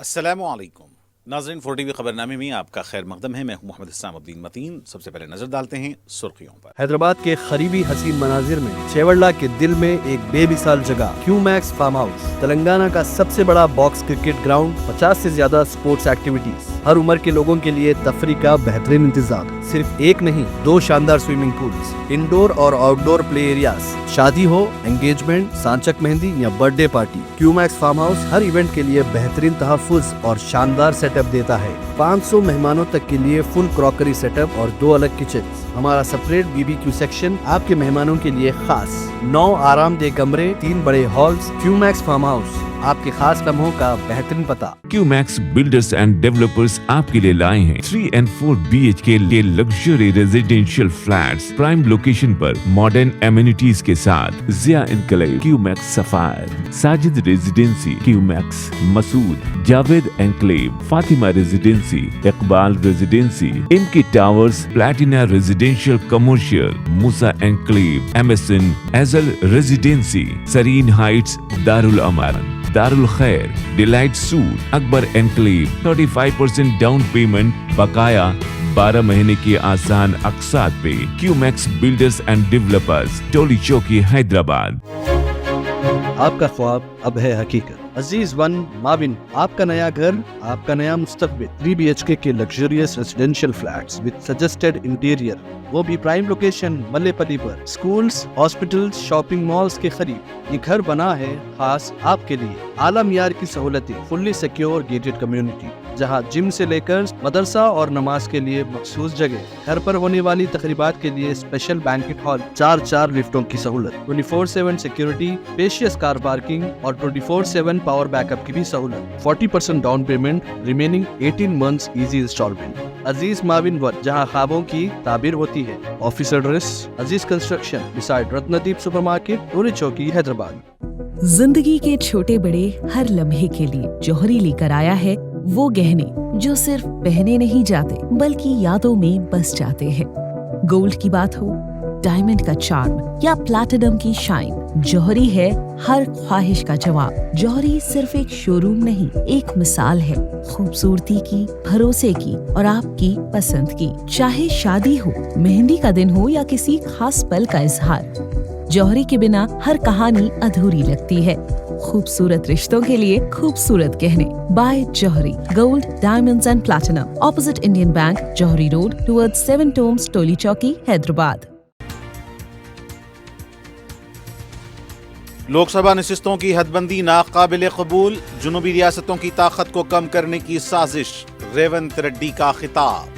السلام علیکم ناظرین، 4 TV خبرنامے میں آپ کا خیر مقدم ہے۔ میں ہوں محمد اسلام الدین متین۔ سب سے پہلے نظر ڈالتے ہیں سرخیوں پر۔ حیدرآباد کے قریبی حسین مناظر میں چیوڑلہ کے دل میں ایک بے مثال جگہ کیو میکس فارم ہاؤس، تلنگانہ کا سب سے بڑا باکس کرکٹ گراؤنڈ، 50 سے زیادہ سپورٹس ایکٹیویٹیز، ہر عمر کے لوگوں کے لیے تفریح کا بہترین انتظام۔ صرف ایک نہیں، 2 شاندار سوئمنگ پولز، انڈور اور آؤٹ ڈور پلے ایریاز، شادی ہو، انگیجمنٹ، سانچک مہندی یا برتھ ڈے پارٹی، کیو میکس فارم ہاؤس ہر ایونٹ کے لیے بہترین تحفظ اور شاندار سیٹ اپ دیتا ہے۔ 500 مہمانوں تک کے لیے فل کراکری سیٹ اپ اور 2 الگ کچنز۔ ہمارا سپریٹ BBQ سیکشن آپ کے مہمانوں کے لیے خاص، 9 آرام دہ کمرے، 3 بڑے ہالز۔ کیو میکس فارم ہاؤس، آپ کے خاص لمحوں کا بہترین پتہ۔ کیو میکس بلڈرز اینڈ ڈیولپرز آپ کے لیے لائے ہیں 3 and 4 BHK کے luxury residential flats, prime location پر ماڈرن ایمینٹیز کے ساتھ۔ Zia enclave, Q Max sapphire, Sajid residency, Q Max Masood, Javed enclave, Fatima residency, Iqbal residency, ان کی towers, Platina residential commercial, Musa enclave, MSN ایزل residency, serene heights, Darulaman, Darulkhair, delight suite, Akbar enclave, 35% down payment, بقایا 12 مہینے کی آسان اقساط پہ۔ Q Max builders and developers, Toli Chowki, Hyderabad. آپ کا خواب اب ہے حقیقت۔ عزیز ون مابن، آپ کا نیا گھر، آپ کا نیا مستقبل۔ 3 BHK کے luxurious residential flats with suggested interior, وہ بھی پرائم لوکیشن ملے پلی پر، سکولز، ہاسپٹلز، شاپنگ مالز کے قریب۔ یہ گھر بنا ہے خاص آپ کے لیے، اعلیٰ معیار کی سہولتیں، فلی سیکیور گیٹڈ کمیونٹی، جہاں جم سے لے کر مدرسہ اور نماز کے لیے مخصوص جگہ، گھر پر ہونے والی تقریبات کے لیے اسپیشل بینکٹ ہال، 4 لفٹوں کی سہولت، 24/7 سیکیورٹی، اسپیشیس کار پارکنگ اور 24/7 پاور بیک اپ کی بھی سہولت۔ 40% down payment, remaining 18 months easy installment. Aziz Moavin one, جہاں خوابوں کی تعبیر ہوتی ہے۔ Office address Aziz construction, beside Ratnadeep super market, Toli Chowki, Hyderabad. زندگی کے چھوٹے بڑے ہر لمحے کے لیے جوہری لے کر آیا ہے وہ گہنے جو صرف پہنے نہیں جاتے بلکہ یادوں میں بس جاتے ہیں۔ گولڈ کی بات ہو، ڈائمنڈ کا چارم یا پلاٹینم کی شائن، جوہری ہے ہر خواہش کا جواب۔ جوہری صرف ایک شو روم نہیں، ایک مثال ہے خوبصورتی کی، بھروسے کی اور آپ کی پسند کی۔ چاہے شادی ہو، مہندی کا دن ہو یا کسی خاص پل کا اظہار، جوہری کے بنا ہر کہانی ادھوری لگتی ہے۔ خوبصورت رشتوں کے لیے خوبصورت گہنے، بائے جوہری gold, diamonds and platinum, opposite Indian bank, جوہری روڈ، ٹورڈ 7 ٹومز، ٹولی چوکی، حیدرآباد۔ لوک سبھا نشستوں کی حد بندی ناقابل قبول، جنوبی ریاستوں کی طاقت کو کم کرنے کی سازش، ریونت ریڈی کا خطاب۔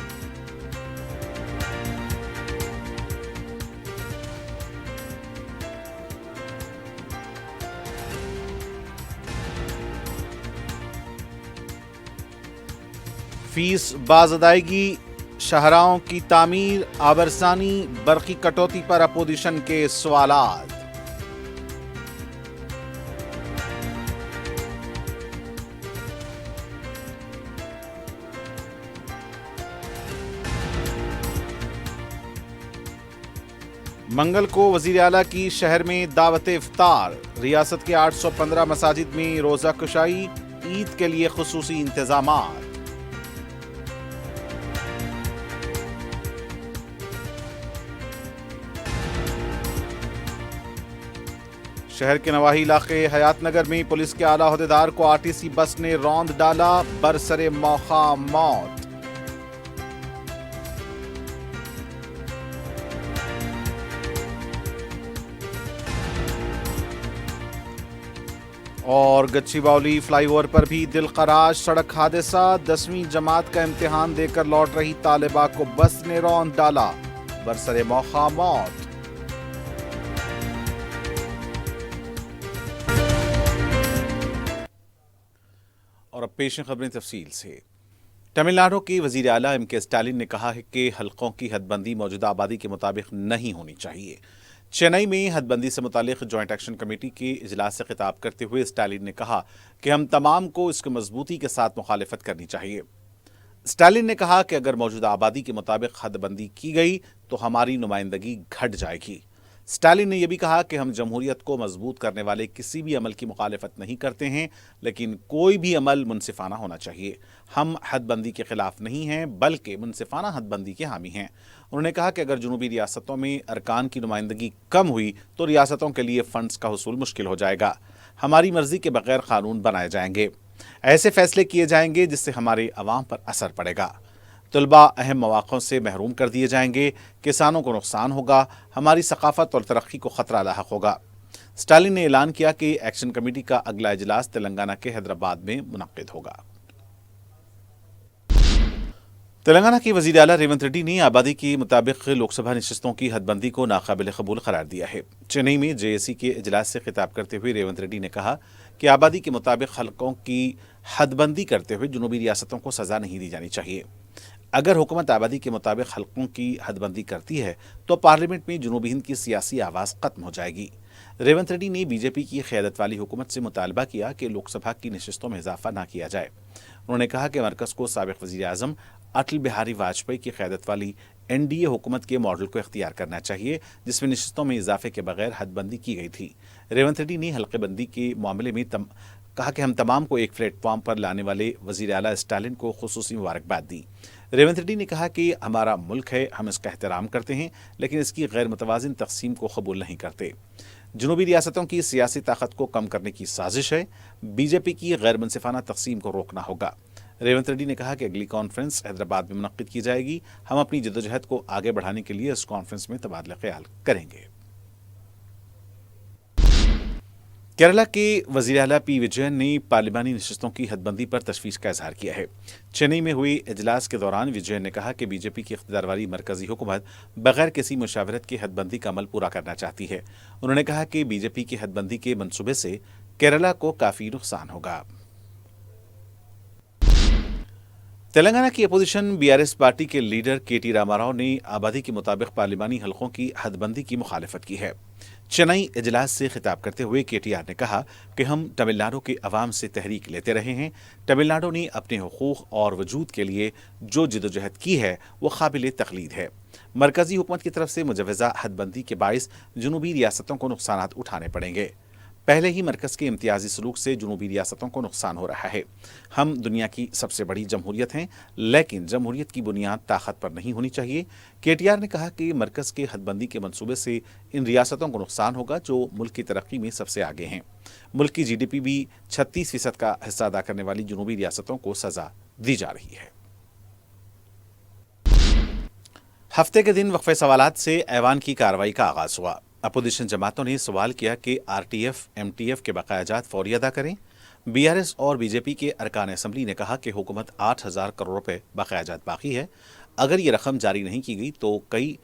فیس باز ادائیگی، شاہراہوں کی تعمیر، آبرسانی، برقی کٹوتی پر اپوزیشن کے سوالات۔ منگل کو وزیر اعلیٰ کی شہر میں دعوت افطار، ریاست کے 815 مساجد میں روزہ کشائی، عید کے لیے خصوصی انتظامات۔ شہر کے نواحی علاقے حیات نگر میں پولیس کے اعلیٰ عہدیدار کو RTC بس نے روند ڈالا، برسر موقع موت۔ اور گچی باولی فلائی اوور پر بھی دل خراش سڑک حادثہ، 10ویں جماعت کا امتحان دے کر لوٹ رہی طالبہ کو بس نے روند ڈالا، برسر موقع موت۔ اور اب پیش ہیں خبریں تفصیل سے۔ تمل ناڈو کے وزیر اعلیٰ M.K. اسٹالن نے کہا ہے کہ حلقوں کی حد بندی موجودہ آبادی کے مطابق نہیں ہونی چاہیے۔ چنئی میں حد بندی سے متعلق جوائنٹ ایکشن کمیٹی کے اجلاس سے خطاب کرتے ہوئے اسٹالن نے کہا کہ ہم تمام کو اس کی مضبوطی کے ساتھ مخالفت کرنی چاہیے۔ اسٹالن نے کہا کہ اگر موجودہ آبادی کے مطابق حد بندی کی گئی تو ہماری نمائندگی گھٹ جائے گی۔ स्टालिन ने यह भी कहा कि हम जमहूरियत को मजबूत करने वाले किसी भी अमल की मुखालिफत नहीं करते हैं, लेकिन कोई भी अमल मुनसिफाना होना चाहिए। हम हदबंदी के खिलाफ नहीं हैं, बल्कि मुनसिफाना हदबंदी के हामी हैं। उन्होंने कहा कि अगर जुनूबी रियासतों में अरकान की नुमाइंदगी कम हुई तो रियासतों के लिए फंड्स का हुसूल मुश्किल हो जाएगा। हमारी मर्जी के बगैर कानून बनाए जाएंगे, ऐसे फैसले किए जाएंगे जिससे हमारे अवाम पर असर पड़ेगा। तलबा अहम मौक़ों से महरूम कर दिए जाएंगे, किसानों को नुकसान होगा, हमारी सकाफत और तरक्की को खतरा लाहक होगा। स्टालिन ने ऐलान किया कि एक्शन कमेटी का अगला इजलास तेलंगाना के हैदराबाद में मुनक्किद होगा। तेलंगाना के वज़ीर आला रेवंत रेड्डी ने आबादी के मुताबिक लोकसभा नशिस्तों की हदबंदी को नाकाबिल कबूल करार दिया है। चेन्नई में जेएसी के इजलास से खिताब करते हुए रेवंत रेड्डी ने कहा कि आबादी के मुताबिक हलकों की हदबंदी करते हुए जुनूबी रियासतों को सजा नहीं दी जानी चाहिए। अगर हुकूमत आबादी के मुताबिक हलकों की हदबंदी करती है तो पार्लियामेंट में जुनूबी हिंद की सियासी आवाज़ खत्म हो जाएगी। रेवंत रेड्डी ने बीजेपी की क़यादत वाली हुकूमत से मुतालबा किया कि लोकसभा की नशिस्तों में इजाफा न किया जाए। उन्होंने कहा कि मरकज़ को साबिक़ वज़ीर आज़म अटल बिहारी वाजपेयी की क़यादत वाली एनडीए हुकूमत के मॉडल को इख्तियार करना चाहिए, जिसमें नशिस्तों में इजाफे के बगैर हदबंदी की गई थी। रेवंत रेड्डी ने हल्क़ेबंदी के मामले में कहा कि हम तमाम को एक प्लेटफॉर्म पर लाने वाले वज़ीर आला स्टालिन को खुसूसी मुबारकबाद दी। रेवंत रेड्डी ने कहा कि हमारा मुल्क है, हम इसका एहतराम करते हैं, लेकिन इसकी गैर मुतवाज़िन तक़सीम को कबूल नहीं करते। जुनूबी रियासतों की सियासी ताकत को कम करने की साजिश है। बीजेपी की गैर मुनसिफाना तक़सीम को रोकना होगा। रेवंत रेड्डी ने कहा कि अगली कॉन्फ्रेंस हैदराबाद में मुनक्किद की जाएगी। हम अपनी जद्दोजहद को आगे बढ़ाने के लिए इस कॉन्फ्रेंस में तबादला ख्याल करेंगे। केरला के वज़ीर आला पी विजयन ने पार्लिमानी नशिस्तों की हदबंदी पर तशवीश का इजहार किया है। चेन्नई में हुए इजलास के दौरान विजयन ने कहा कि बीजेपी की इख्तियार वाली मरकजी हुकूमत बगैर किसी मुशावरत की हदबंदी का अमल पूरा करना चाहती है। उन्होंने कहा कि बीजेपी की हदबंदी के मनसूबे से केरला को काफ़ी नुकसान होगा। तेलंगाना की अपोजिशन बीआरएस पार्टी के लीडर केटी रामाराव ने आबादी के मुताबिक पार्लिमानी हलकों की हदबंदी की मुखालफत की है। चेन्नई इजलास से खिताब करते हुए केटीआर ने कहा कि हम तमिलनाडु के अवाम से तहरीक लेते रहे हैं। तमिलनाडु ने अपने हुकूक और वजूद के लिए जो जदोजहद की है वो काबिल तकलीद है। मरकजी हुकूमत की तरफ से मुजवज़ा हदबंदी के बाइस जुनूबी रियासतों को नुकसान उठाने पड़ेंगे। पहले ही मरकज़ के इम्तियाजी सलूक से जुनूबी रियासतों को नुकसान हो रहा है। हम दुनिया की सबसे बड़ी जमहूरियत हैं, लेकिन जमहूरियत की बुनियाद ताकत पर नहीं होनी चाहिए। केटीआर ने कहा कि मरकज़ के हदबंदी के मनसूबे से इन रियासतों को नुकसान होगा जो मुल्क की तरक्की में सबसे आगे हैं। मुल्क की GDP भी 36% का हिस्सा अदा करने वाली जुनूबी रियासतों को सजा दी जा रही है। हफ्ते के दिन वक्फे सवालात से ऐवान की कार्रवाई का आगाज हुआ। अपोजिशन जमातों ने सवाल किया कि RTF, MTF के बकायाजात फौरी अदा करें। BRS और BJP के अरकान असम्बली ने कहा कि हुकूमत 8,000 करोड़ रुपए बकायाजात बाकी है। अगर ये रकम जारी नहीं की गई तो कई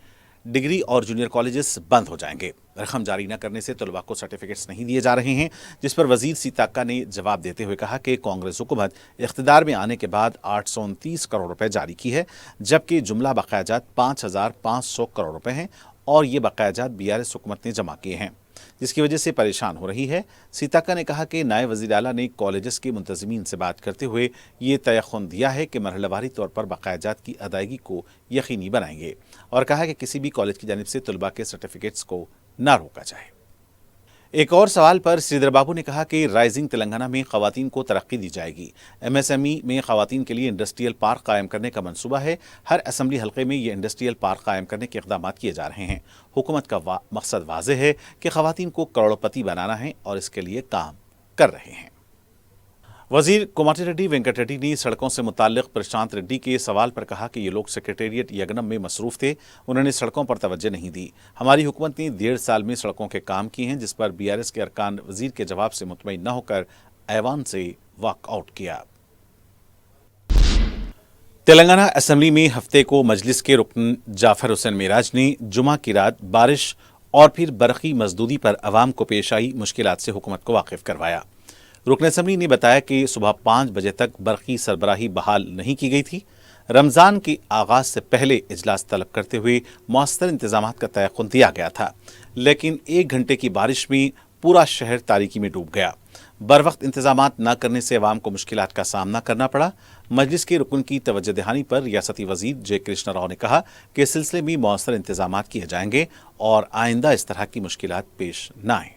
डिग्री और जूनियर कॉलेजेस बंद हो जाएंगे। रकम जारी न करने से तलबा को सर्टिफिकेट्स नहीं दिए जा रहे हैं, जिस पर वजीर सीताक्का ने जवाब देते हुए कहा कि कांग्रेस हुकूमत इख्तिदार में आने के बाद 829 करोड़ रुपए जारी की है, जबकि जुमला बकायाजात 5,500 करोड़ रुपए हैं और ये बकायाजात BRS हुकूमत ने जमा किए हैं, जिसकी वजह से परेशान हो रही है। सीताक्का ने कहा कि नायब वज़ीर आला ने कॉलेजेस के मुंतज़मीन से बात करते हुए ये तयख़ुन दिया है कि मरहलवारी तौर पर बकायाजात की अदायगी को यकीनी बनाएंगे और कहा कि किसी भी कॉलेज की जानिब से तलबा के सर्टिफिकेट्स को ना रोका जाए। एक और सवाल पर श्रीधर बाबू ने कहा कि राइजिंग तेलंगाना में ख़वातीन को तरक्की दी जाएगी। MSME में ख़वातीन के लिए इंडस्ट्रियल पार्क कायम करने का मंसूबा है। हर असम्बली हल्के में ये इंडस्ट्रियल पार्क कायम करने के इक़दामात किए जा रहे हैं। हुकूमत का मकसद वाज़ेह है कि ख़वातीन को करोड़पति बनाना है और इसके लिए काम कर रहे हैं। वज़ीर कोमाटी रेड्डी वेंकट रेड्डी ने सड़कों से मुताल्लिक़ प्रशांत रेड्डी के सवाल पर कहा कि ये लोग सेक्रेटेरिएट यगनम में मसरूफ़ थे, उन्होंने सड़कों पर तवज्जो नहीं दी। हमारी हुकूमत ने 1.5 साल में सड़कों के काम किए हैं, जिस पर BRS के अरकान वज़ीर के जवाब से मुतमईन न होकर ऐवान से वॉकआउट किया। तेलंगाना असम्बली में हफ्ते को मजलिस के रुकन जाफर हुसैन मेराज ने जुमा की रात बारिश और फिर बरक़ी मजदूदी पर अवाम को पेश आई मुश्किलात से हुकूमत को वाकिफ़ करवाया। रुकन असम्बली ने बताया कि सुबह 5 बजे तक बरक़ी सरबराही बहाल नहीं की गई थी। रमज़ान के आगाज़ से पहले इजलास तलब करते हुए मौसर इंतज़ामात का तयक़ुन दिया गया था, लेकिन 1 घंटे की बारिश में पूरा शहर तारीकी में डूब गया। बर वक्त इंतजामात न करने से अवाम को मुश्किलात का सामना करना पड़ा। मजलिस के रुकन की तवज्जो दहानी पर रियासती वजीर जे कृष्णा राव ने कहा कि इस सिलसिले में मौसर इंतजामात किए जाएंगे और आइंदा इस तरह की मुश्किलात पेश न आए।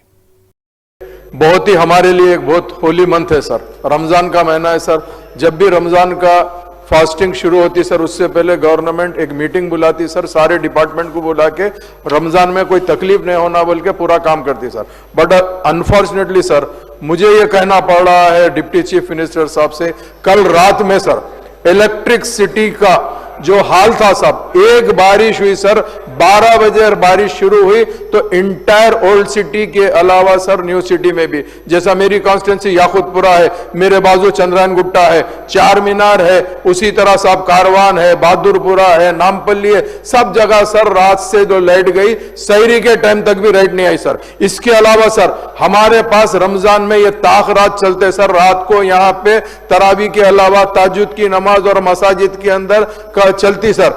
बहुत ही हमारे लिए एक बहुत होली मंथ है सर, रमजान का महीना है सर। जब भी रमजान का फास्टिंग शुरू होती सर, उससे पहले गवर्नमेंट एक मीटिंग बुलाती सर, सारे डिपार्टमेंट को बुला के रमजान में कोई तकलीफ नहीं होना बोल के पूरा काम करती सर। बट अनफॉर्चुनेटली सर, मुझे ये कहना पड़ रहा है डिप्टी चीफ मिनिस्टर साहब से, कल रात में सर इलेक्ट्रिसिटी का जो हाल था साहब, एक बारिश हुई सर, 12 बजे बारिश शुरू हुई तो इंटायर ओल्ड सिटी के अलावा सर न्यू सिटी में भी, जैसा मेरी कॉन्स्टिट्यूंसी याकुतपुरा है, मेरे बाजू चंद्रायन गुट्टा है, चार मीनार है, उसी तरह साहब कारवान है, बहादुरपुरा है, नामपल्ली है, सब जगह सर रात से जो लाइट गई, सहरी के टाइम तक भी लाइट नहीं आई सर। इसके अलावा सर हमारे पास रमजान में ये ताख रात चलते सर, रात को यहाँ पे तरावी के अलावा ताजुद की नमाज और मसाजिद के अंदर चलती सर।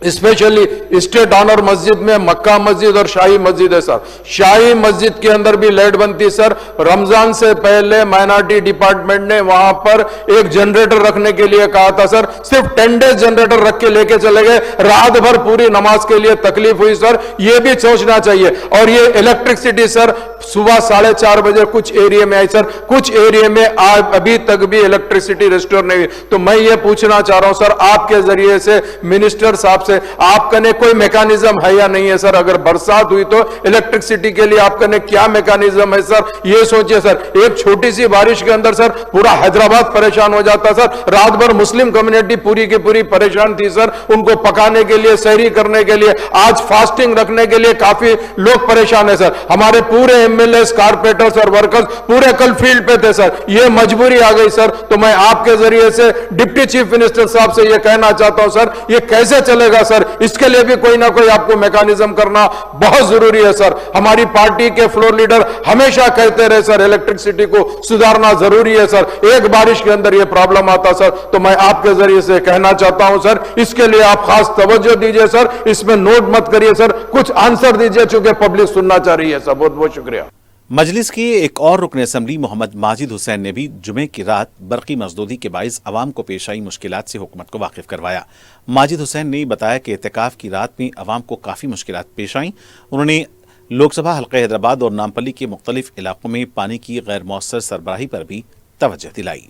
स्पेशली स्टेट ऑनर मस्जिद में मक्का मस्जिद और शाही मस्जिद है सर, शाही मस्जिद के अंदर भी लाइट बनती सर। रमजान से पहले माइनॉरिटी डिपार्टमेंट ने वहां पर एक जनरेटर रखने के लिए कहा था सर, सिर्फ 10 डेज जनरेटर रख के लेके चले गए, रात भर पूरी नमाज के लिए तकलीफ हुई सर। ये भी सोचना चाहिए। और ये इलेक्ट्रिसिटी सर सुबह 4:30 बजे कुछ एरिया में आई सर, कुछ एरिया में अभी तक भी इलेक्ट्रिसिटी रिस्टोर नहीं हुई। तो मैं ये पूछना चाह रहा हूं सर आपके जरिए से मिनिस्टर साहब से, आपका ने कोई मैकेनिज्म है या नहीं है सर? अगर बरसात हुई तो इलेक्ट्रिसिटी के लिए आपका ने क्या मैकेनिज्म है सर? ये सोचिए सर, एक छोटी सी बारिश के अंदर सर पूरा हैदराबाद परेशान हो जाता सर। रात भर मुस्लिम कम्युनिटी पूरी की पूरी परेशान थी सर, उनको पकाने के लिए, सहरी करने के लिए, आज फास्टिंग रखने के लिए काफी लोग परेशान है सर। हमारे पूरे एमएलए, कारपोरेटर्स और वर्कर्स पूरे कल फील्ड पे थे सर, ये मजबूरी आ गई सर। तो मैं आपके जरिए से डिप्टी चीफ मिनिस्टर साहब से ये कहना चाहता हूं सर, ये कैसे चलेगा सर? इसके लिए भी कोई ना कोई आपको मैकेनिज्म करना बहुत जरूरी है सर। हमारी पार्टी के फ्लोर लीडर हमेशा कहते रहे सर, इलेक्ट्रिसिटी को सुधारना जरूरी है सर। एक बारिश के अंदर ये प्रॉब्लम आता सर, तो मैं आपके जरिए से कहना चाहता हूं सर, इसके लिए आप खास तवज्जो दीजिए सर, इसमें नोट मत करिए सर, कुछ आंसर दीजिए, चूंकि पब्लिक सुनना चाह रही है सर। बहुत बहुत शुक्रिया। मजलिस के एक और रुकन असम्बली मोहम्मद माजिद हुसैन ने भी जुमे की रात बरकी मजदूदी के बाइस अवाम को पेश आई मुश्किलात से हुकूमत को वाकिफ करवाया। माजिद हुसैन ने बताया कि एहतिकाफ की रात में अवाम को काफ़ी मुश्किलात पेश आईं। उन्होंने लोकसभा हल्का हैदराबाद और नामपल्ली के मुख्तलिफ इलाकों में पानी की गैर मौसर सरबराही पर भी तवज्जो दिलाई।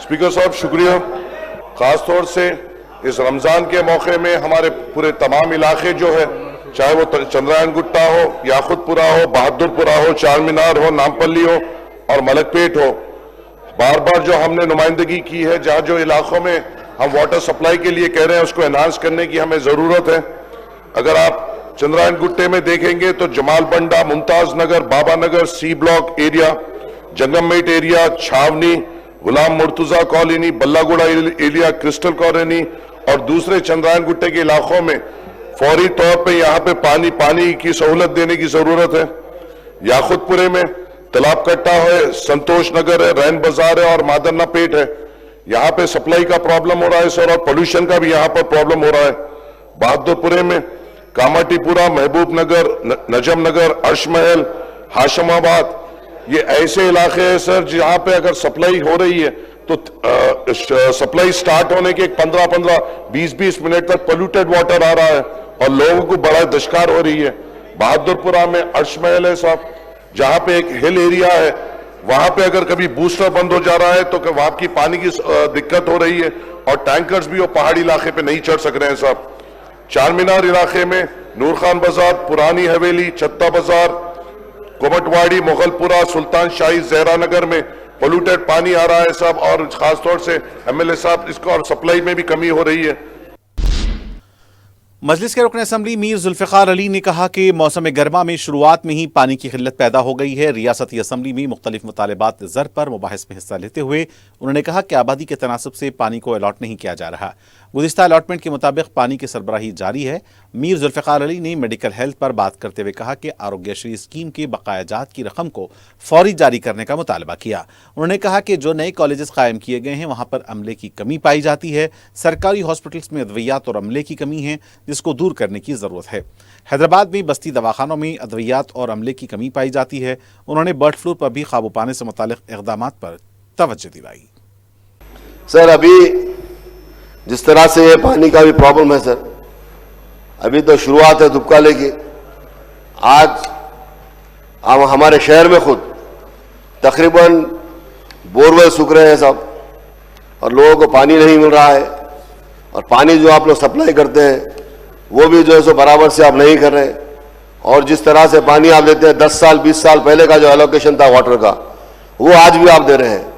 स्पीकर साहब शुक्रिया। खास तौर से इस रमजान के मौके में हमारे पूरे तमाम इलाके जो है, चाहे वो चंद्रायन गुट्टा हो, याकुतपुरा हो, बहादुरपुरा हो, चार मीनार हो, नामपल्ली हो और मलकपेट हो, बार बार जो हमने नुमाइंदगी की है, जहाँ जो इलाकों में हम वाटर सप्लाई के लिए कह रहे हैं उसको एनहांस करने की हमें ज़रूरत है। अगर आप चंद्रायन गुट्टे में देखेंगे तो Jamal Banda, Mumtaz Nagar, Baba Nagar, C block area, Jangammet area, Chhawni, Ghulam Murtuza colony, Ballaguda area, crystal colony और दूसरे चंद्रायन गुट्टे के इलाकों में फौरी तौर पे यहाँ पे पानी की सहूलत देने की जरूरत है। याकुतपुरे में तालाब कट्टा है, संतोष नगर है, रैन बाजार है और मादन्ना पेट है, यहाँ पे सप्लाई का प्रॉब्लम हो रहा है सर, और पोल्यूशन का भी यहाँ पर प्रॉब्लम हो रहा है। बहादुरपुरे में कामाटीपुरा, महबूब नगर, नजम नगर, अर्शमहल, हाशमाबाद, ये ऐसे इलाके हैं सर जहाँ पे अगर सप्लाई हो रही है तो सप्लाई स्टार्ट होने के 15-15, 20-20 मिनट तक पोल्यूटेड वाटर आ रहा है और लोगों को बड़ा दशकार हो रही है। बहादुरपुरा में अर्शमहल है साहब, जहां पे एक हिल एरिया है, वहां पे अगर कभी बूस्टर बंद हो जा रहा है तो वहां की पानी की दिक्कत हो रही है और टैंकर्स भी वो पहाड़ी इलाके पे नहीं चढ़ सक रहे हैं साहब। चार मीनार इलाके में नूर खान बाजार, पुरानी हवेली, छत्ता बाजार, कोमटवाड़ी, मुगलपुरा, सुल्तान शाही, जहरा नगर में पोल्यूटेड पानी आ रहा है साहब, और खासतौर से एमएलए साहब इसको और सप्लाई में भी कमी हो रही है। मजलिस के रुकन असम्बली मीर जुल्फ़िकार अली ने कहा कि मौसम गर्मा में शुरुआत में ही पानी की किल्लत पैदा हो गई है। रियासती असम्बली में मुख्तलिफ मुतालबात ज़र पर मुबाहिस में हिस्सा लेते हुए उन्होंने कहा कि आबादी के तनासब से पानी को अलॉट नहीं किया जा रहा। गुज़िश्ता अलॉटमेंट के मुताबिक पानी की सरबराही जारी है मीर जुल्फ़िकार अली ने मेडिकल हेल्थ पर बात करते हुए कहा कि आरोग्यश्री स्कीम के बकाया जात की रकम को फौरी जारी करने का मुतालबा किया। उन्होंने कहा कि जो नए कॉलेजेस कायम किए गए हैं वहां पर अमले की कमी पाई जाती है। सरकारी हॉस्पिटल्स में अद्वियात और अमले की कमी है, जिसको दूर करने की ज़रूरत है। हैदराबाद में बस्ती दवाखानों में अद्वियात और अमले की कमी पाई जाती है। उन्होंने बर्ड फ्लू पर भी काबू पाने से मुताल्लिक़ इक़दामात पर तवज्जो दिलाई। सर, अभी जिस तरह से ये पानी का भी प्रॉब्लम है सर, अभी तो शुरुआत है दुबकाले की। आज हमारे शहर में खुद तकरीबन बोरवेल सूख रहे हैं सब, और लोगों को पानी नहीं मिल रहा है, और पानी जो आप लोग सप्लाई करते हैं वो भी जो है सो बराबर से आप नहीं कर रहे। और जिस तरह से पानी आप देते हैं 10 साल 20 साल पहले का जो एलोकेशन था वाटर का, वो आज भी आप दे रहे हैं,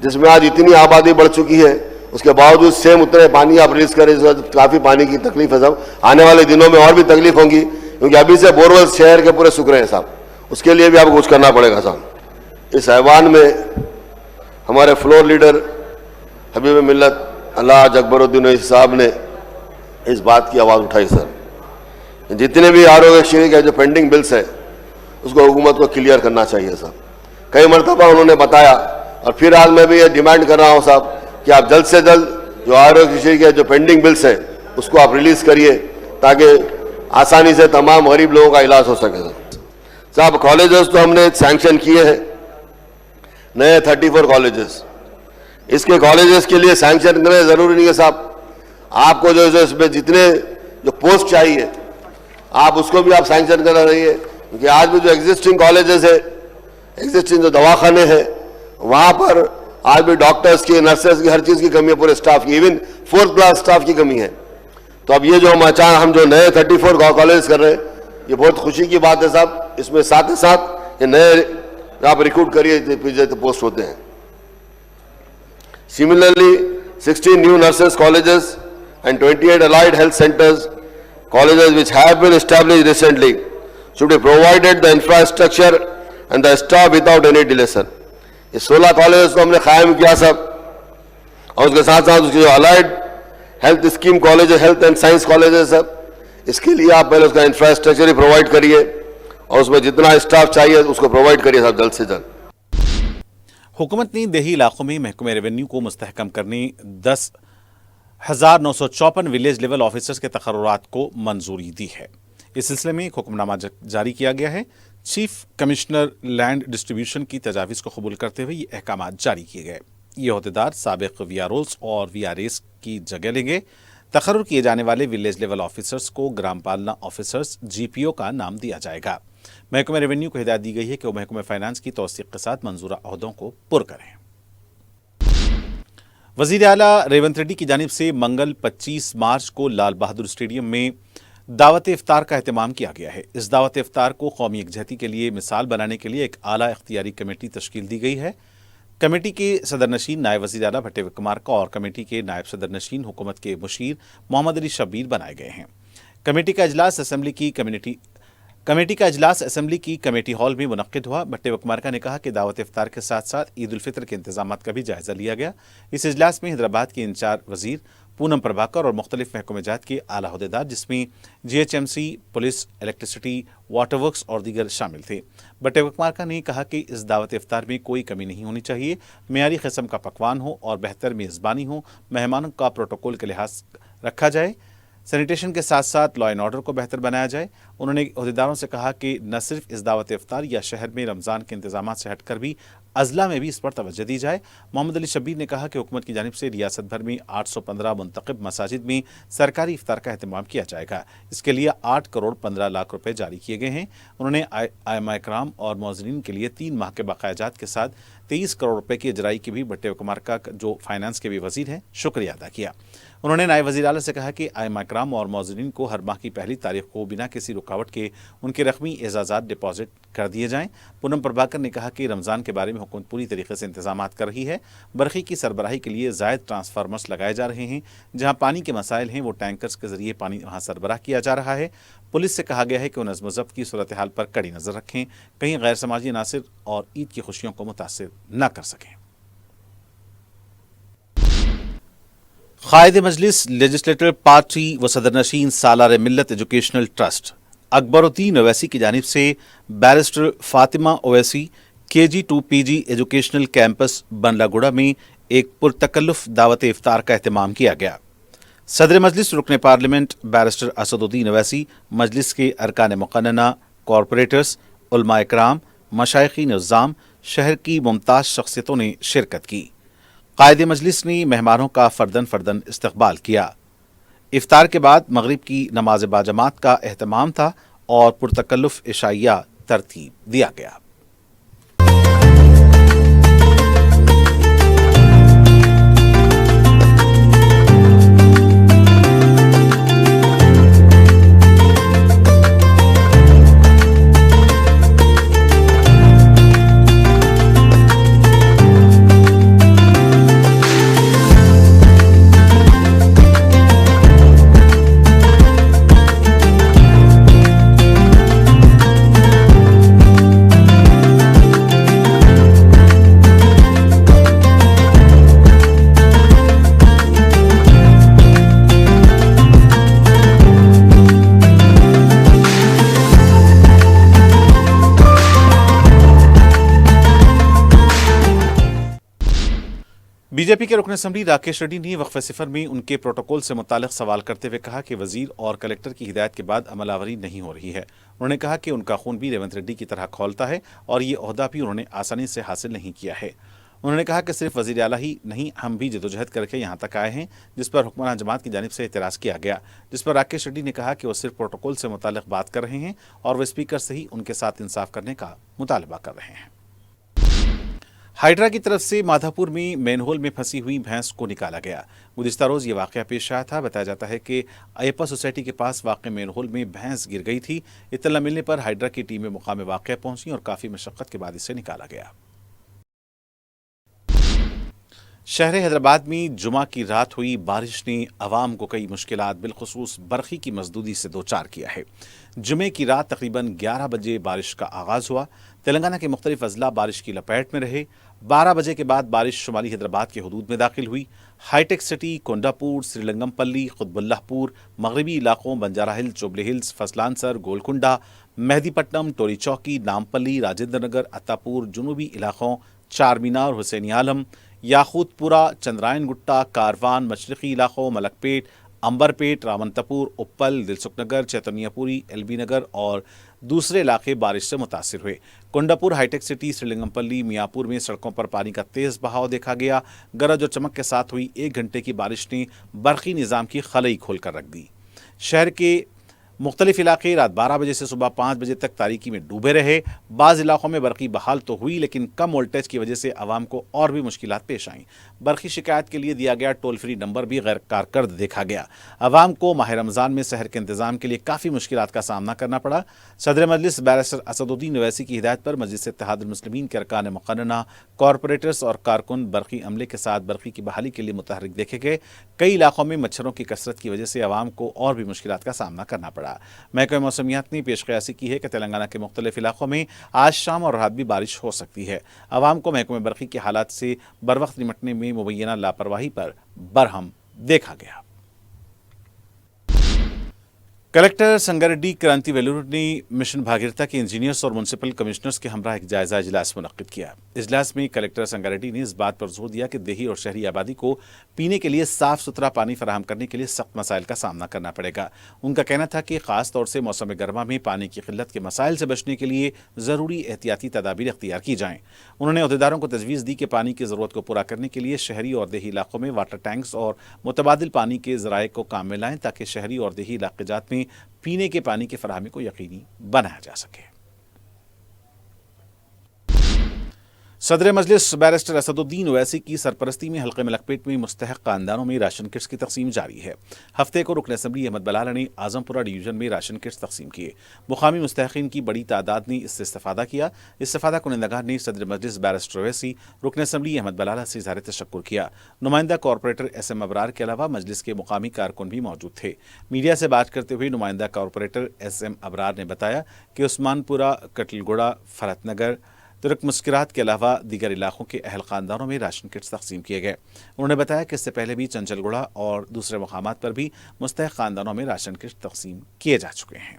जिसमें आज इतनी आबादी बढ़ चुकी है, उसके बावजूद सेम उतने पानी आप रिलीज करें। काफ़ी पानी की तकलीफ है साहब, आने वाले दिनों में और भी तकलीफ होंगी, क्योंकि अभी से बोरवेल शहर के पूरे सूख रहे हैं साहब, उसके लिए भी आपको कुछ करना पड़ेगा साहब। इस ऐवान में हमारे फ्लोर लीडर हबीब मिल्लत अल्लाह अकबरुद्दीन साहब ने इस बात की आवाज़ उठाई सर, जितने भी आरोग्यश्री के जो पेंडिंग बिल्स है उसको हुकूमत को क्लियर करना चाहिए साहब। कई मरतबा उन्होंने बताया, और फिर आज मैं भी ये डिमांड कर रहा हूँ साहब कि आप जल्द से जल्द जो आरोग्यश्री के जो पेंडिंग बिल्स है उसको आप रिलीज़ करिए, ताकि आसानी से तमाम गरीब लोगों का इलाज हो सके साहब। कॉलेजेस तो हमने सैंक्शन किए हैं, नए 34 कॉलेजेस। इसके कॉलेजेस के लिए सैंक्शन करना ज़रूरी नहीं है साहब, आपको जो है इसमें जितने जो पोस्ट चाहिए आप उसको भी आप सैंक्शन करना रहिए, क्योंकि आज भी जो एग्जिस्टिंग कॉलेजेस है, एग्जिस्टिंग जो दवाखाने हैं, वहाँ पर आज भी डॉक्टर्स की, नर्सेस की, हर चीज़ की कमी है, पूरे स्टाफ की, इवन 4th क्लास स्टाफ की कमी है। तो अब ये जो हम जो नए 34 कॉलेज कर रहे हैं, ये बहुत खुशी की बात है साहब। इसमें साथ ही साथ ये नए आप रिक्रूट करिए जो पोस्ट होते हैं। Similarly 16 new nurses colleges and 28 allied health centers colleges which have been established recently should be provided the infrastructure and the staff without any delay sir। ये 16 कॉलेजेस को हमने कायम किया सब, और उसके साथ साथ उसके जो allied health scheme college, health and science college है सब, इसके लिए आप पहले उसका इंफ्रास्ट्रक्चर ही प्रोवाइड करिए, और उसमें जितना स्टाफ चाहिए उसको प्रोवाइड करिए साहब जल्द से जल्द। हुकूमत ने देही इलाकों में महकमे रेवेन्यू को मुस्तहकम करने 10,954 विलेज लेवल ऑफिसर्स के तकर्रुरात को मंजूरी दी है। इस सिलसिले में एक हुक्मनामा जारी किया गया है। चीफ कमिश्नर लैंड डिस्ट्रीब्यूशन की तजावीज़ को कबूल करते हुए ये अहकाम जारी किए गए। ये अहदेदार साबिक वीआरओस और वीआरएस की जगह लेंगे। तकर्रुर किए जाने वाले विलेज लेवल ऑफिसर्स को ग्राम पालना ऑफिसर्स GPO का नाम दिया जाएगा। महकमे रेवेन्यू को हिदायत दी गई है कि वो महकमे फाइनेंस की तौसीक के साथ मंजूरा अहदों को पुर करें। वज़ीर आला रेवंत रेड्डी की जानिब से मंगल 25 मार्च को लाल बहादुर स्टेडियम में दावत इफ्तार का एहतमाम किया गया है। इस दावत इफ्तार को कौमी यकजहती के लिए मिसाल बनाने के लिए एक आला इख्तियारी कमेटी तश्कील दी गई है। कमेटी के सदर नशीन नायब वज़ीर आला भट्टे विक्रमार्का और कमेटी के नायब सदर नशीन हुकूमत के मुशीर मोहम्मद अली शब्बीर बनाए गए हैं। कमेटी का इजलास असेंबली की कमेटी हॉल में मुनक्किद हुआ। भट्टे विक्रमार्का ने कहा कि दावत इफ्तार के साथ साथ ईद उल फितर के इंतजामात का भी जायजा लिया गया। इस इजलास में हैदराबाद के इंचार्ज वजीर पूनम प्रभाकर और मुख्तलिफ महकमे जात के आला अहदेदार जिसमें GHMC, police, electricity, water works और दीगर शामिल थे। भट्टे विक्रमार्का ने कहा कि इस दावत इफ्तार में कोई कमी नहीं होनी चाहिए, मेयारी किस्म का पकवान हो और बेहतर मेज़बानी हो, मेहमानों का प्रोटोकॉल के लिहाज रखा जाए, सैनिटेशन के साथ साथ लॉ एंड ऑर्डर को बेहतर बनाया जाए। उन्होंने अहदेदारों से कहा कि न सिर्फ इस दावत इफ्तार या शहर में रमज़ान के इंतजाम से हटकर भी अजला में भी इस पर तवज्जो दी जाए। मोहम्मद अली शब्बीर ने कहा कि हुकूमत की जानिब से रियासत भर में 815 मुंतखब मसाजिद में सरकारी इफ्तार का एहतमाम किया जाएगा। इसके लिए 8 करोड़ 15 लाख रुपए जारी किए गए हैं। उन्होंने आइम्मा इकराम और मौज़नीन के लिए 3 माह के बकायाजात के साथ 23 करोड़ रुपए की अजराई की भी भट्टे विक्रमार्का जो फाइनेंस के भी वजीर हैं शुक्रिया अदा किया। उन्होंने नायब वज़ीर आला से कहा कि आइम्मा इकराम और मौज़नीन को हर माह की पहली तारीख को बिना किसी रुकावट के उनके रकमी एजाज़ात डिपॉजिट कर दिए जाएं। पूनम प्रभाकर ने कहा कि रमज़ान के बारे में हुकूमत पूरी तरीके से इंतजामात कर रही है। बरक़ी की सरबराही के लिए ज़ायद ट्रांसफार्मर्स लगाए जा रहे हैं। जहां पानी के मसाइल हैं वो टैंकर्स के जरिए पानी वहां सरबराह किया जा रहा है। पुलिस से कहा गया है कि वो नज़्म ज़ब्त की सूरत हाल पर कड़ी नज़र रखें, कहीं गैर समाजी अनासिर और ईद की खुशियों को मुतासिर न कर सकें। قائد مجلس لیجسلیٹر پارٹی و صدر نشین سالار ملت ایجوکیشنل ٹرسٹ اکبر الدین اویسی کی جانب سے barrister Fatima Owaisi KG2 PG educational campus Bandlaguda میں ایک پرتکلف دعوت افطار کا اہتمام کیا گیا۔ صدر مجلس رکن پارلیمنٹ بیرسٹر اسد الدین اویسی، مجلس کے ارکان مقننہ، کارپوریٹرز، علماء اکرام، مشائخین نظام، شہر کی ممتاز شخصیتوں نے شرکت کی۔ قائد مجلس نے مہمانوں کا فردن استقبال کیا۔ افطار کے بعد مغرب کی نماز باجماعت کا اہتمام تھا اور پرتکلف عشائیہ ترتیب دیا گیا۔ بی جے پی کے رکن اسمبلی راکیش ریڈی نے وقفہ صفر میں ان کے پروٹوکول سے متعلق سوال کرتے ہوئے کہا کہ وزیر اور کلکٹر کی ہدایت کے بعد عمل آوری نہیں ہو رہی ہے۔ انہوں نے کہا کہ ان کا خون بھی ریونت ریڈی کی طرح کھولتا ہے اور یہ عہدہ بھی انہوں نے آسانی سے حاصل نہیں کیا ہے۔ انہوں نے کہا کہ صرف وزیر اعلیٰ ہی نہیں، ہم بھی جدوجہد کر کے یہاں تک آئے ہیں، جس پر حکمران جماعت کی جانب سے اعتراض کیا گیا، جس پر راکیش ریڈی نے کہا کہ وہ صرف پروٹوکول سے متعلق بات کر رہے ہیں اور وہ اسپیکر سے ہی ان کے ساتھ انصاف کرنے کا مطالبہ کر رہے ہیں۔ ہائیڈرا کی طرف سے مادھا پور میں مین ہول میں پھنسی ہوئی بھینس کو نکالا گیا۔ گزشتہ روز یہ واقعہ پیش آیا تھا۔ بتایا جاتا ہے کہ ایپا سوسائٹی کے پاس واقع مین ہول میں بھینس گر گئی تھی۔ اطلاع ملنے پر ہائیڈرا کی ٹیمیں مقام واقعہ پہنچی اور کافی مشقت کے بعد اسے نکالا گیا۔ شہر حیدرآباد میں جمعہ کی رات ہوئی بارش نے عوام کو کئی مشکلات بالخصوص برقی کی مسدودی سے دوچار کیا ہے۔ جمعے کی رات تقریباً 11 بجے بارش کا آغاز ہوا۔ تلنگانہ کے مختلف اضلاع بارش کی لپیٹ میں رہے۔ 12 بجے کے بعد بارش شمالی حیدرآباد کے حدود میں داخل ہوئی۔ ہائی ٹیک سٹی، کونڈا پور، سری لنگم پلی، قطب اللہ پور، مغربی علاقوں بنجارہ ہلز، جوبلی ہلز، فسلانسر، گولکنڈا، مہدی پٹنم، ٹوری چوکی، نامپلی، راجندر نگر، اتاپور، جنوبی علاقوں چار مینار، حسین عالم، یاقوت پورہ، چندرائن گٹا، کاروان، مشرقی علاقوں ملک پیٹ، امبر پیٹ، راونتپور، اپل، دلسکھ نگر، چیتنیہ پوری، ایل بی نگر اور دوسرے علاقے بارش سے متاثر ہوئے۔ کونڈاپور، ہائی ٹیک سٹی، سری لنگم پلی، میاں پور میں سڑکوں پر پانی کا تیز بہاؤ دیکھا گیا۔ گرج اور چمک کے ساتھ ہوئی 1 گھنٹے کی بارش نے برقی نظام کی خلئی کھول کر رکھ دی۔ شہر کے مختلف علاقے رات 12 بجے سے صبح 5 بجے تک تاریکی میں ڈوبے رہے۔ بعض علاقوں میں برقی بحال تو ہوئی لیکن کم وولٹیج کی وجہ سے عوام کو اور بھی مشکلات پیش آئیں۔ برقی شکایت کے لیے دیا گیا ٹول فری نمبر بھی غیر کارکرد دیکھا گیا۔ عوام کو ماہ رمضان میں سحر کے انتظام کے لیے کافی مشکلات کا سامنا کرنا پڑا۔ صدر مجلس بیرسٹر اسد الدین اویسی کی ہدایت پر مجلس اتحاد المسلمین کے ارکان مقننہ، کارپوریٹرز اور کارکن برقی عملے کے ساتھ برقی کی بحالی کے لیے متحرک دیکھے گئے۔ کئی علاقوں میں مچھروں کی کثرت کی وجہ سے عوام کو اور بھی مشکلات کا سامنا کرنا پڑا۔ محکمہ موسمیات نے پیش قیاسی کی ہے کہ تلنگانہ کے مختلف علاقوں میں آج شام اور رات بھی بارش ہو سکتی ہے۔ عوام کو محکمہ برقی کے حالات سے بروقت نمٹنے میں مبینہ لاپرواہی پر برہم دیکھا گیا۔ کلکٹر سنگاریڈی کرانتی ویلور نے مشن بھاگیرتا کے انجینئرز اور میونسپل کمشنرز کے ہمراہ ایک جائزہ اجلاس منعقد کیا۔ اجلاس میں کلکٹر سنگاریڈی نے اس بات پر زور دیا کہ دیہی اور شہری آبادی کو پینے کے لیے صاف ستھرا پانی فراہم کرنے کے لیے سخت مسائل کا سامنا کرنا پڑے گا۔ ان کا کہنا تھا کہ خاص طور سے موسم گرما میں پانی کی قلت کے مسائل سے بچنے کے لیے ضروری احتیاطی تدابیر اختیار کی جائیں۔ انہوں نے عہدیداروں کو تجویز دی کہ پانی کی ضرورت کو پورا کرنے کے لیے شہری اور دیہی علاقوں میں واٹر ٹینکس اور متبادل پانی کے ذرائع کو کام میں لائیں تاکہ شہری اور دیہی علاقے جات میں پینے کے پانی کی فراہمی کو یقینی بنایا جا سکے۔ صدر مجلس بیرسٹر اسد الدین اویسی کی سرپرستی میں حلقہ ملک پیٹ میں مستحق خاندانوں میں راشن کٹس کی تقسیم جاری ہے۔ ہفتے کو رکن اسمبلی احمد بلالہ نے اعظم پورہ ڈویژن میں راشن کٹس تقسیم کیے۔ مقامی مستحقین کی بڑی تعداد نے اس سے استفادہ کیا۔ استفادہ کنندگان نے صدر مجلس بیرسٹر اویسی، رکن اسمبلی احمد بلالہ سے اظہار تشکر کیا۔ نمائندہ کارپوریٹر SM ابرار کے علاوہ مجلس کے مقامی کارکن بھی موجود تھے۔ میڈیا سے بات کرتے ہوئے نمائندہ کارپوریٹر SM ابرار نے بتایا کہ عثمان پورہ، کٹل گوڑہ، فرت نگر، ترک مسکرات کے علاوہ دیگر علاقوں کے اہل خاندانوں میں راشن کٹس تقسیم کیے گئے۔ انہوں نے بتایا کہ اس سے پہلے بھی چنچل گڑھا اور دوسرے مقامات پر بھی مستحق خاندانوں میں راشن کٹس تقسیم کیے جا چکے ہیں۔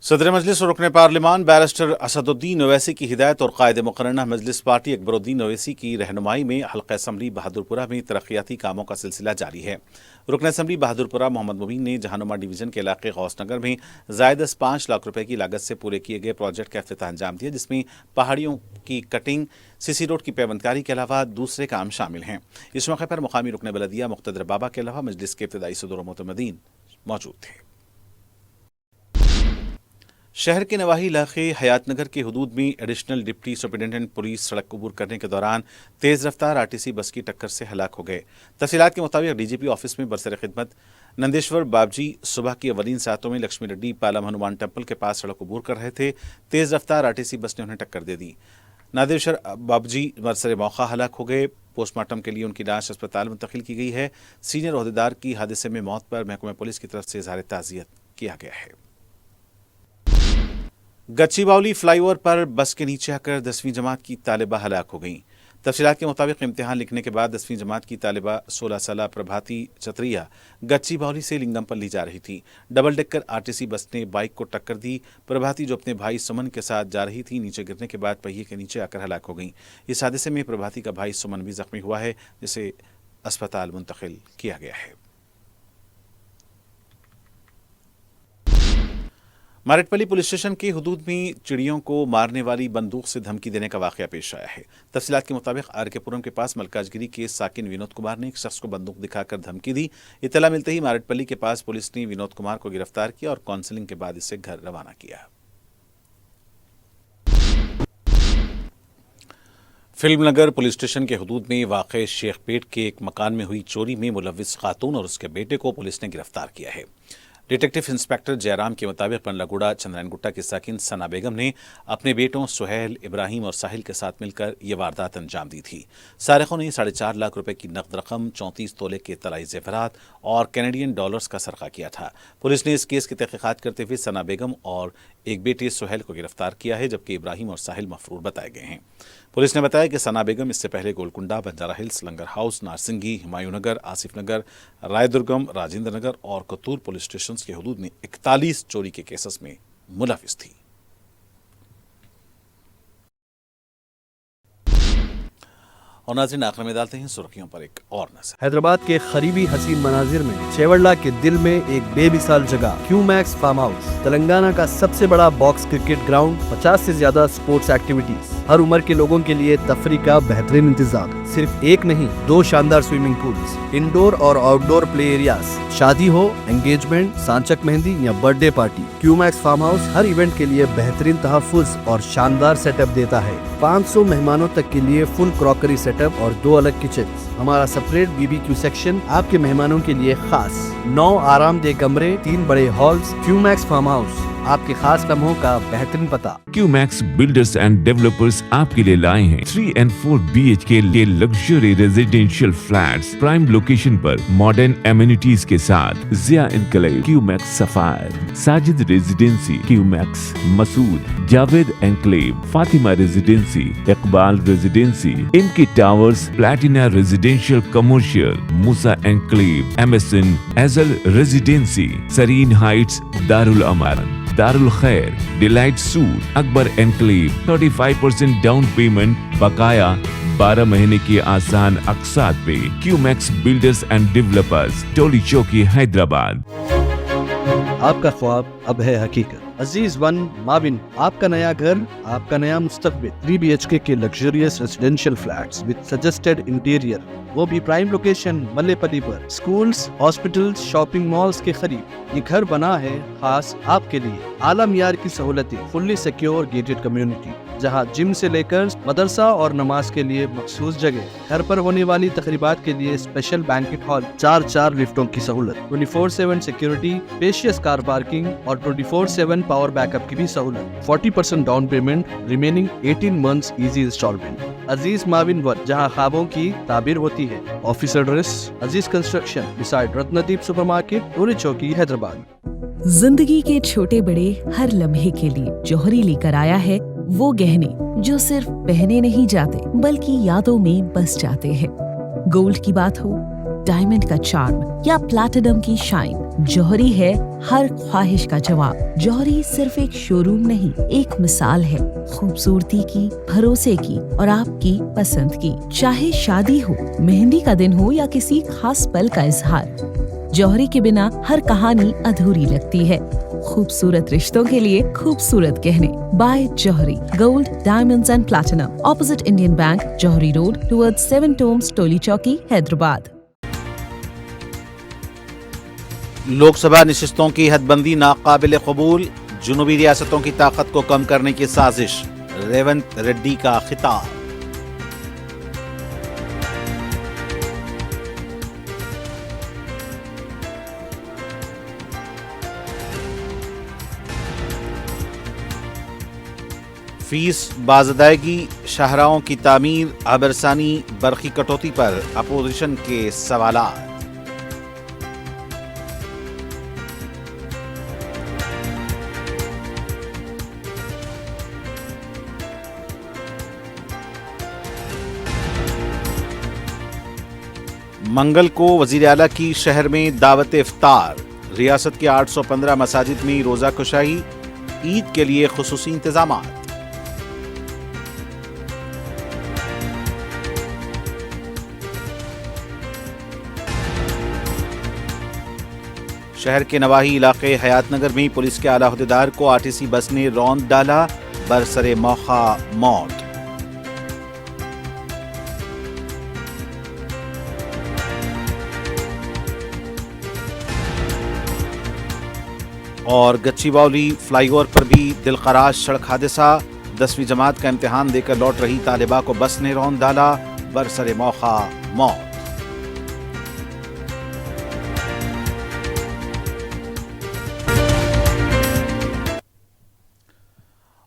صدر مجلس اور رکن پارلیمان بیرسٹر اسد الدین اویسی کی ہدایت اور قائد مقرنہ مجلس پارٹی اکبر الدین اویسی کی رہنمائی میں حلقہ اسمبلی بہادرپورہ میں ترقیاتی کاموں کا سلسلہ جاری ہے۔ رکن اسمبلی بہادرپورہ محمد مبین نے جہانما ڈویژن کے علاقے غوث نگر میں زائد از 5 لاکھ روپے کی لاگت سے پورے کیے گئے پروجیکٹ کا افتتاح انجام دیا، جس میں پہاڑیوں کی کٹنگ، CC روڈ کی پیوندکاری کے علاوہ دوسرے کام شامل ہیں۔ اس موقع پر مقامی رکن بلدیہ مقتدر بابا کے علاوہ مجلس کے ابتدائی صدور و معتمدین موجود تھے۔ شہر کے نواحی علاقے حیات نگر کے حدود میں ایڈیشنل ڈپٹی سپرنٹینڈنٹ پولیس سڑک عبور کرنے کے دوران تیز رفتار RTC بس کی ٹکر سے ہلاک ہو گئے۔ تفصیلات کے مطابق DGP آفس میں برسر خدمت نندیشور بابجی صبح کی اولین ساعتوں میں لکشمی ریڈی پالم ہنومان ٹیمپل کے پاس سڑک عبور کر رہے تھے۔ تیز رفتار RTC بس نے انہیں ٹکر دے دی۔ نندیشور بابجی برسر موقع ہلاک ہو گئے۔ پوسٹ مارٹم کے لیے ان کی لاش اسپتال منتقل کی گئی ہے۔ سینئر عہدیدار کی حادثے میں موت پر محکمہ پولیس کی طرف سے اظہار تعزیت کیا گیا ہے۔ گچی باولی فلائی اوور پر بس کے نیچے آ کر 10ویں جماعت کی طالبہ ہلاک ہو گئیں۔ تفصیلات کے مطابق امتحان لکھنے کے بعد 10ویں جماعت کی طالبہ 16 سالہ پربھاتی چتریا گچی باولی سے لنگم پر لی جا رہی تھی۔ ڈبل ڈیکر RTC بس نے بائک کو ٹکر دی۔ پربھاتی جو اپنے بھائی سمن کے ساتھ جا رہی تھی، نیچے گرنے کے بعد پہیے کے نیچے آ کر ہلاک ہو گئیں۔ اس حادثے میں پربھاتی کا بھائی سمن بھی زخمی ہوا ہے، جسے اسپتال منتقل کیا گیا ہے۔ مارٹپلی پولیس اسٹیشن کے حدود میں چڑیوں کو مارنے والی بندوق سے دھمکی دینے کا واقعہ پیش آیا ہے۔ تفصیلات کے مطابق RK پورم کے پاس ملکاج گیری کے ساکن ونود کمار نے ایک شخص کو بندوق دکھا کر دھمکی دی۔ اطلاع ملتے ہی مارٹپلی کے پاس پولیس نے ونود کمار کو گرفتار کیا اور کاؤنسلنگ کے بعد اسے گھر روانہ کیا۔ فلم نگر پولیس اسٹیشن کے حدود میں واقع شیخ پیٹ کے ایک مکان میں ہوئی چوری میں ملوث خاتون اور اس کے بیٹے کو پولیس نے گرفتار کیا ہے۔ ڈیٹیکٹو انسپیکٹر جے رام کے مطابق پنڈلا گوڑا چندرائن گٹا کی ساکن ثنا بیگم نے اپنے بیٹوں سہیل، ابراہیم اور ساحل کے ساتھ مل کر یہ واردات انجام دی تھی۔ سارقوں نے 4.5 لاکھ روپے کی نقد رقم، 34 تولے کے طلائی زیورات اور کینیڈین ڈالرز کا سرقہ کیا تھا۔ پولیس نے اس کیس کی تحقیقات کرتے ہوئے ثنا بیگم اور ایک بیٹے سہیل کو گرفتار کیا ہے، جبکہ ابراہیم اور ساحل مفرور بتائے گئے ہیں۔ پولیس نے بتایا کہ ثنا بیگم اس سے پہلے گولکنڈا، بنجارہ ہلز، لنگر ہاؤس، نارسنگی، ہمایوں نگر، آصف نگر، رائے درگم، راجندر نگر اور کتور پولیس اسٹیشنز کے حدود میں 41 چوری کے کیسز میں ملوث تھی۔ اور ناظرین، آخر میں ڈالتے ہیں سرخیوں پر ایک اور نظر۔ حیدرآباد کے قریبی حسین مناظر میں چیوڑلہ کے دل میں ایک بے مثال جگہ کیو میکس فارم ہاؤس، تلنگانہ کا سب سے بڑا باکس کرکٹ گراؤنڈ، 50 سے زیادہ سپورٹس ایکٹیویٹیز، ہر عمر کے لوگوں کے لیے تفریح کا بہترین انتظام۔ صرف ایک نہیں، 2 شاندار سوئمنگ پولز، انڈور اور آؤٹ ڈور پلے ایریاز، شادی ہو، انگیجمنٹ، سانچک مہندی یا برتھ ڈے پارٹی، کیو میکس فارم ہاؤس ہر ایونٹ کے لیے بہترین تحفظ اور شاندار سیٹ اپ دیتا ہے۔ 500 مہمانوں تک کے لیے فل کراکری سیٹ اپ اور 2 الگ کچنز۔ ہمارا سپریٹ BBQ سیکشن آپ کے مہمانوں کے لیے خاص، 9 آرام دہ کمرے، 3 بڑے ہالز۔ کیو میکس فارم ہاؤس، آپ کے خاص لمحوں کا بہترین پتہ۔ کیو میکس بلڈرز اینڈ ڈیولپرز آپ کے لیے لائے ہیں 3 and 4 BHK کے luxury residential flats prime location پر ماڈرن ایمینٹیز کے ساتھ۔ Zia enclave, Q Max sapphire, Sajid residency, Q Max Masood, Javed enclave, Fatima residency, Iqbal residency, ان کی towers, Platina residential commercial, Musa enclave, MSN ایزل residency, serene heights, Darulaman, Darulkhair, delight suite, Akbar enclave, 35% down payment بقایا 12 مہینے کی آسان اقساط پہ۔ Q Max builders and developers, Toli Chowki, Hyderabad. آپ کا خواب اب ہے حقیقت۔ عزیز ون مابن، آپ کا نیا گھر، آپ کا نیا مستقبل۔ 3 BHK کے luxurious residential flats with suggested interior, وہ بھی پرائم لوکیشن ملے پلی پر، سکولز، ہاسپٹلز، شاپنگ مالز کے قریب۔ یہ گھر بنا ہے خاص آپ کے لیے، اعلیٰ معیار کی سہولتیں، فلی سیکیور گیٹڈ کمیونٹی، जहां जिम से लेकर मदरसा और नमाज के लिए मखसूस जगह, घर पर होने वाली तकरीबात के लिए स्पेशल बैंकेट हॉल, 4 लिफ्टों की सहूलत, 24/7 सिक्योरिटी, स्पेशियस कार पार्किंग और 24/7 पावर बैकअप की भी सहूलत, 40% down payment, remaining 18 months easy installment. Aziz Moavin one, जहां ख्वाबों की ताबीर होती है। Office address Aziz construction beside Ratnadeep supermarket, Toli Chowki, Hyderabad. जिंदगी के छोटे बड़े हर लम्हे के लिए जौहरी लेकर आया है वो गहने जो सिर्फ पहने नहीं जाते बल्कि यादों में बस जाते हैं। गोल्ड की बात हो, डायमंड का चार्म या प्लैटिनम की शाइन, जौहरी है हर ख्वाहिश का जवाब। जौहरी सिर्फ एक शोरूम नहीं, एक मिसाल है खूबसूरती की, भरोसे की और आपकी पसंद की। चाहे शादी हो, मेहंदी का दिन हो या किसी खास पल का इजहार, जौहरी के बिना हर कहानी अधूरी लगती है। खूबसूरत रिश्तों के लिए खूबसूरत गहने by Johari, gold, diamonds and platinum, opposite Indian bank, Johari road, towards 7 tombs, Toli Chowki, Hyderabad. Lok Sabha निशिस्तों की हदबंदी नाकाबिल कबूल, जुनूबी रियासतों की ताकत को कम करने की साजिश, रेवंत रेड्डी का खिताब। फीस बाज़दायगी, शाहराहों की तामीर, आबरसानी, बरखी कटौती पर अपोजिशन के सवालात। मंगल को वजीर आला की शहर में दावत इफ्तार, रियासत के 815 मसाजिद में रोजा कुशाई, ईद के लिए खुसूसी इंतजामात। शहर के नवाही इलाके हयात नगर में पुलिस के आला अहदेदार को आरटीसी बस ने रौंद डाला, बरसरे मौका मौत। और गच्चीबावली फ्लाईओवर पर भी दिलखराश सड़क हादसा, 10वीं जमात का इम्तिहान देकर लौट रही तालिबा को बस ने रौंद डाला, बरसरे मौका मौत।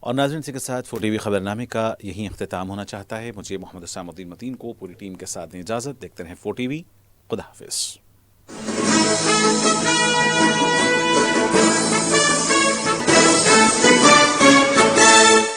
और नाज़रीन, इसी के साथ 4TV खबरनामे का यही अख्तिताम होना चाहता है। मुझे मोहम्मद असामुद्दीन मतीन को पूरी टीम के साथ दें इजाज़त। देखते रहें 4TV। खुदा हाफिज़।